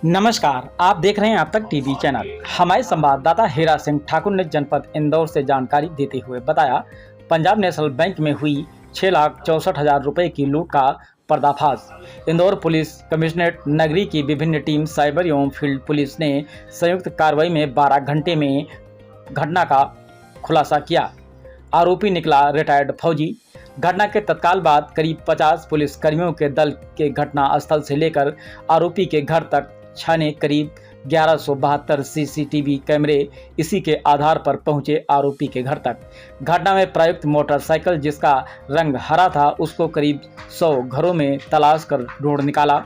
नमस्कार, आप देख रहे हैं अब तक टीवी चैनल। हमारे संवाददाता हीरा सिंह ठाकुर ने जनपद इंदौर से जानकारी देते हुए बताया, पंजाब नेशनल बैंक में हुई 6,64,000 रुपए की लूट का पर्दाफाश। इंदौर पुलिस कमिश्नरेट नगरी की विभिन्न टीम, साइबर एवं फील्ड पुलिस ने संयुक्त कार्रवाई में 12 घंटे में घटना का खुलासा किया। आरोपी निकला रिटायर्ड फौजी। घटना के तत्काल बाद करीब 50 पुलिस कर्मियों के दल के घटना स्थल से लेकर आरोपी के घर तक छाने करीब 1172 सीसीटीवी कैमरे इसी के आधार पर पहुंचे आरोपी के घर तक। घटना में प्रयुक्त मोटरसाइकिल जिसका रंग हरा था, उसको करीब 100 घरों में तलाश कर ढूंढ निकाला।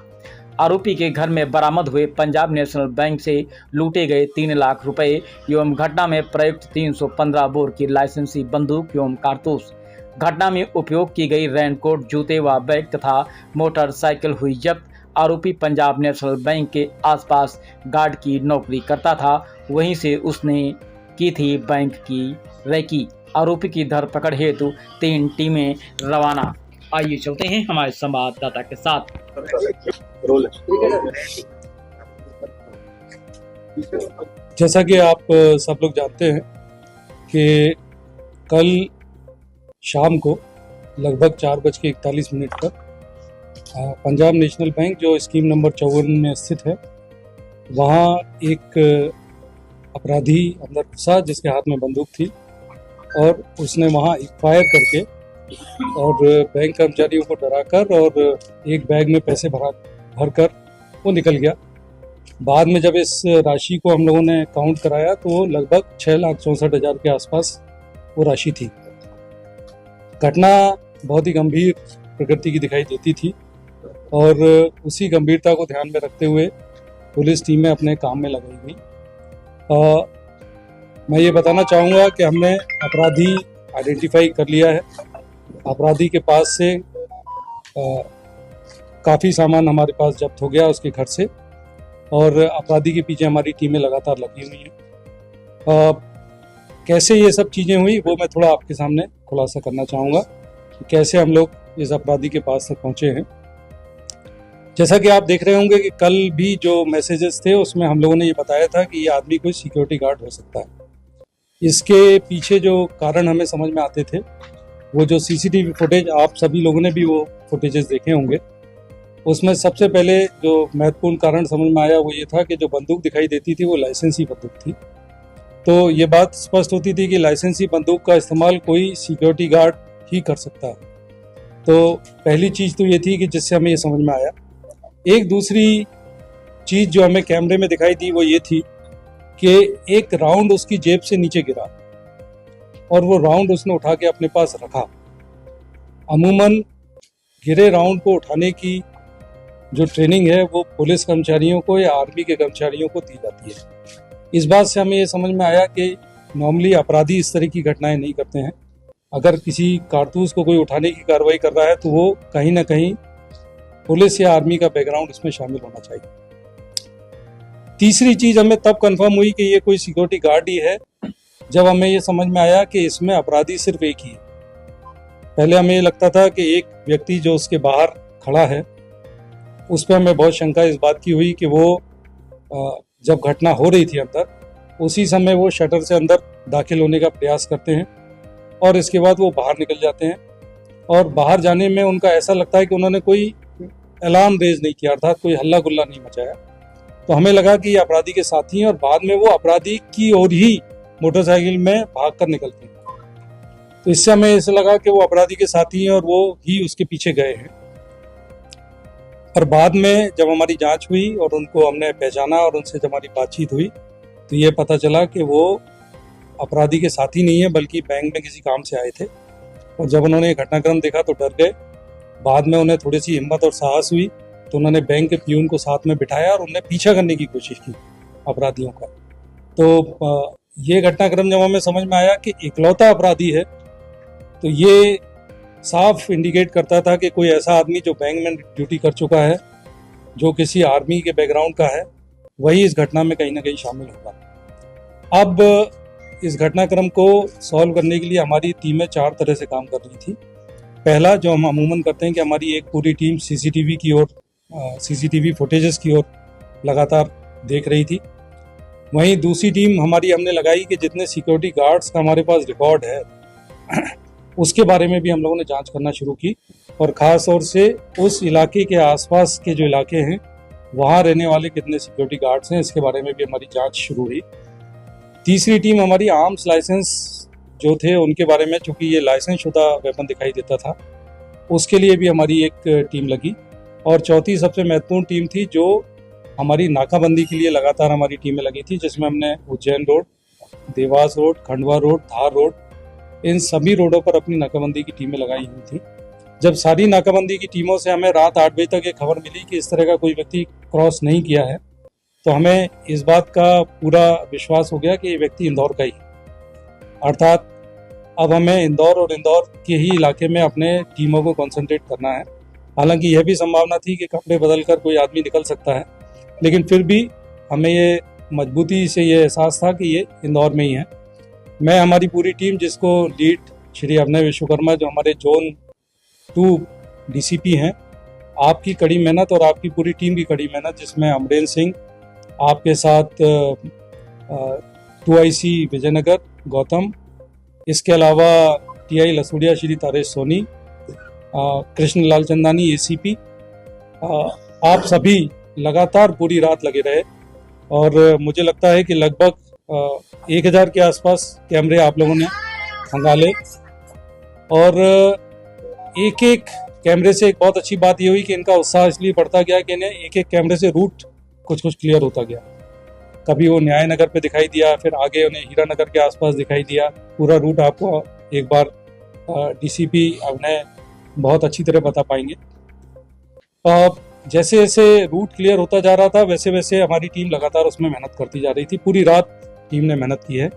आरोपी के घर में बरामद हुए पंजाब नेशनल बैंक से लूटे गए 3 लाख रुपए एवं घटना में प्रयुक्त 315 बोर की लाइसेंसी बंदूक एवं कारतूस। घटना में उपयोग की गई रेनकोट, जूते व बैग तथा मोटरसाइकिल हुई जब्त। आरोपी पंजाब नेशनल बैंक के आसपास गार्ड की नौकरी करता था, वहीं से उसने की थी बैंक की रेकी। आरोपी की धरपकड़ हेतु 3 टीमें रवाना। आइए चलते हैं हमारे संवाददाता के साथ। जैसा कि आप सब लोग जानते हैं कि कल शाम को लगभग 4:41 पर पंजाब नेशनल बैंक जो स्कीम नंबर 54 में स्थित है, वहाँ एक अपराधी अंदर घुसा जिसके हाथ में बंदूक थी और उसने वहाँ एक फायर करके और बैंक कर्मचारियों को डराकर और एक बैग में पैसे भरकर वो निकल गया। बाद में जब इस राशि को हम लोगों ने काउंट कराया तो लगभग 6,64,000 के आसपास वो राशि थी। घटना बहुत ही गंभीर प्रकृति की दिखाई देती थी और उसी गंभीरता को ध्यान में रखते हुए पुलिस टीमें अपने काम में लगाई गई। मैं ये बताना चाहूँगा कि हमने अपराधी आइडेंटिफाई कर लिया है। अपराधी के पास से काफ़ी सामान हमारे पास जब्त हो गया उसके घर से और अपराधी के पीछे हमारी टीमें लगातार लगी हुई हैं। कैसे ये सब चीज़ें हुई वो मैं थोड़ा आपके सामने खुलासा करना चाहूँगा कि कैसे हम लोग इस अपराधी के पास तक पहुँचे हैं। जैसा कि आप देख रहे होंगे कि कल भी जो मैसेजेस थे उसमें हम लोगों ने ये बताया था कि ये आदमी कोई सिक्योरिटी गार्ड हो सकता है। इसके पीछे जो कारण हमें समझ में आते थे, वो जो सीसीटीवी फुटेज, आप सभी लोगों ने भी वो फुटेजेस देखे होंगे, उसमें सबसे पहले जो महत्वपूर्ण कारण समझ में आया वो ये था कि जो बंदूक दिखाई देती थी वो लाइसेंसी बंदूक थी। तो ये बात स्पष्ट होती थी कि लाइसेंसी बंदूक का इस्तेमाल कोई सिक्योरिटी गार्ड ही कर सकता है। तो पहली चीज़ तो ये थी कि जिससे हमें ये समझ में आया। एक दूसरी चीज़ जो हमें कैमरे में दिखाई दी वो ये थी कि एक राउंड उसकी जेब से नीचे गिरा और वो राउंड उसने उठा के अपने पास रखा। अमूमन गिरे राउंड को उठाने की जो ट्रेनिंग है वो पुलिस कर्मचारियों को या आर्मी के कर्मचारियों को दी जाती है। इस बात से हमें ये समझ में आया कि नॉर्मली अपराधी इस तरह की घटनाएं नहीं करते हैं। अगर किसी कारतूस को कोई उठाने की कार्रवाई कर रहा है तो वो कहीं ना कहीं पुलिस या आर्मी का बैकग्राउंड इसमें शामिल होना चाहिए। तीसरी चीज़ हमें तब कंफर्म हुई कि ये कोई सिक्योरिटी गार्ड ही है जब हमें ये समझ में आया कि इसमें अपराधी सिर्फ एक ही है। पहले हमें ये लगता था कि एक व्यक्ति जो उसके बाहर खड़ा है, उस पर हमें बहुत शंका इस बात की हुई कि वो जब घटना हो रही थी अंदर, उसी समय वो शटर से अंदर दाखिल होने का प्रयास करते हैं और इसके बाद वो बाहर निकल जाते हैं और बाहर जाने में उनका ऐसा लगता है कि उन्होंने कोई अलार्म रेज नहीं किया, अर्थात कोई हल्ला गुल्ला नहीं मचाया। तो हमें लगा कि ये अपराधी के साथी हैं और बाद में वो अपराधी की ओर ही मोटरसाइकिल में भागकर निकलते हैं। तो इससे हमें ऐसा लगा कि वो अपराधी के साथी हैं और वो ही उसके पीछे गए हैं। और बाद में जब हमारी जांच हुई और उनको हमने पहचाना और उनसे जब हमारी बातचीत हुई तो ये पता चला कि वो अपराधी के साथी नहीं है बल्कि बैंक में किसी काम से आए थे और जब उन्होंने ये घटनाक्रम देखा तो डर गए। बाद में उन्हें थोड़ी सी हिम्मत और साहस हुई तो उन्होंने बैंक के प्यून को साथ में बिठाया और उन्हें पीछा करने की कोशिश की अपराधियों का। तो ये घटनाक्रम जब हमें समझ में आया कि इकलौता अपराधी है तो ये साफ इंडिकेट करता था कि कोई ऐसा आदमी जो बैंक में ड्यूटी कर चुका है, जो किसी आर्मी के बैकग्राउंड का है, वही इस घटना में कहीं ना कहीं शामिल होगा। अब इस घटनाक्रम को सॉल्व करने के लिए हमारी टीमें 4 तरह से काम कर रही थी। पहला जो हम अमूमन करते हैं कि हमारी एक पूरी टीम सीसीटीवी फुटेजेस की ओर लगातार देख रही थी। वहीं दूसरी टीम हमारी हमने लगाई कि जितने सिक्योरिटी गार्ड्स का हमारे पास रिकॉर्ड है उसके बारे में भी हम लोगों ने जांच करना शुरू की, और ख़ास तौर से उस इलाके के आसपास के जो इलाके हैं वहाँ रहने वाले कितने सिक्योरिटी गार्ड्स हैं इसके बारे में भी हमारी जांच शुरू हुई। तीसरी टीम हमारी आर्म्स लाइसेंस जो थे उनके बारे में, चूँकि ये लाइसेंस शुदा वेपन दिखाई देता था, उसके लिए भी हमारी एक टीम लगी। और चौथी सबसे महत्वपूर्ण टीम थी जो हमारी नाकाबंदी के लिए लगातार हमारी टीमें लगी थी, जिसमें हमने Ujjain road, Dewas road, Khandwa road, Dhar road, इन सभी रोडों पर अपनी नाकाबंदी की टीमें लगाई हुई थी। जब सारी नाकाबंदी की टीमों से हमें रात 8 बजे तक ये खबर मिली कि इस तरह का कोई व्यक्ति क्रॉस नहीं किया है, तो हमें इस बात का पूरा विश्वास हो गया कि ये व्यक्ति इंदौर का ही, अर्थात अब हमें इंदौर और इंदौर के ही इलाके में अपने टीमों को कंसंट्रेट करना है। हालांकि यह भी संभावना थी कि कपड़े बदलकर कोई आदमी निकल सकता है, लेकिन फिर भी हमें ये मजबूती से ये एहसास था कि ये इंदौर में ही है। मैं हमारी पूरी टीम, जिसको लीड श्री अभिनय विश्वकर्मा जो हमारे जोन 2 डीसीपी हैं, आपकी कड़ी मेहनत और आपकी पूरी टीम की कड़ी मेहनत, जिसमें अमरेंद्र सिंह, आपके साथ 2IC विजयनगर गौतम, इसके अलावा TI लसूड़िया श्री तारेश सोनी, कृष्ण लाल चंदानी ACP, आप सभी लगातार पूरी रात लगे रहे, और मुझे लगता है कि लगभग 1000 के आसपास कैमरे आप लोगों ने खंगाले। और एक एक कैमरे से एक बहुत अच्छी बात ये हुई कि इनका उत्साह इसलिए बढ़ता गया कि इन्हें एक एक कैमरे से रूट कुछ कुछ क्लियर होता गया। कभी वो न्याय नगर पे दिखाई दिया, फिर आगे उन्हें हीरा नगर के आसपास दिखाई दिया। पूरा रूट आपको एक बार DCP अभिनय बहुत अच्छी तरह बता पाएंगे। जैसे जैसे रूट क्लियर होता जा रहा था वैसे वैसे हमारी टीम लगातार उसमें मेहनत करती जा रही थी। पूरी रात टीम ने मेहनत की है।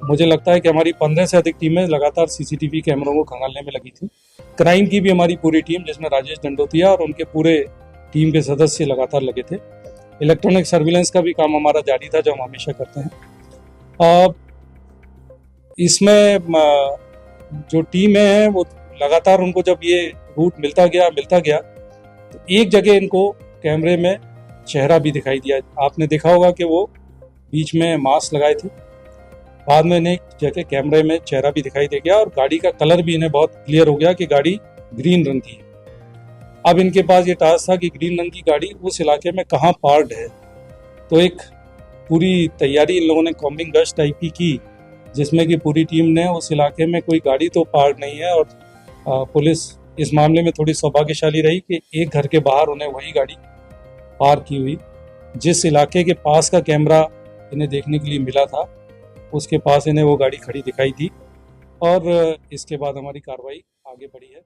मुझे लगता है कि हमारी 15 से अधिक टीमें लगातार CCTV कैमरों को खंगालने में लगी थी। क्राइम की भी हमारी पूरी टीम, जिसमें राजेश दंडोतिया और उनके पूरे टीम के सदस्य लगातार लगे थे। इलेक्ट्रॉनिक सर्विलेंस का भी काम हमारा जारी था, जो हम हमेशा करते हैं। इसमें जो टीमें हैं वो लगातार, उनको जब ये रूट मिलता गया तो एक जगह इनको कैमरे में चेहरा भी दिखाई दिया। आपने देखा होगा कि वो बीच में मास्क लगाए थे, बाद में इन्हें जगह कैमरे में चेहरा भी दिखाई दे गया, और गाड़ी का कलर भी इन्हें बहुत क्लियर हो गया कि गाड़ी ग्रीन रंग की है। अब इनके पास ये टास्क था कि ग्रीन रंग की गाड़ी उस इलाके में कहाँ पार्क्ड है। तो एक पूरी तैयारी इन लोगों ने कॉम्बिंग गश्त टाइप की, जिसमें कि पूरी टीम ने उस इलाके में कोई गाड़ी तो पार्क नहीं है, और पुलिस इस मामले में थोड़ी सौभाग्यशाली रही कि एक घर के बाहर उन्हें वही गाड़ी पार्क की हुई। जिस इलाके के पास का कैमरा इन्हें देखने के लिए मिला था उसके पास इन्हें वो गाड़ी खड़ी दिखाई दी, और इसके बाद हमारी कार्रवाई आगे बढ़ी है।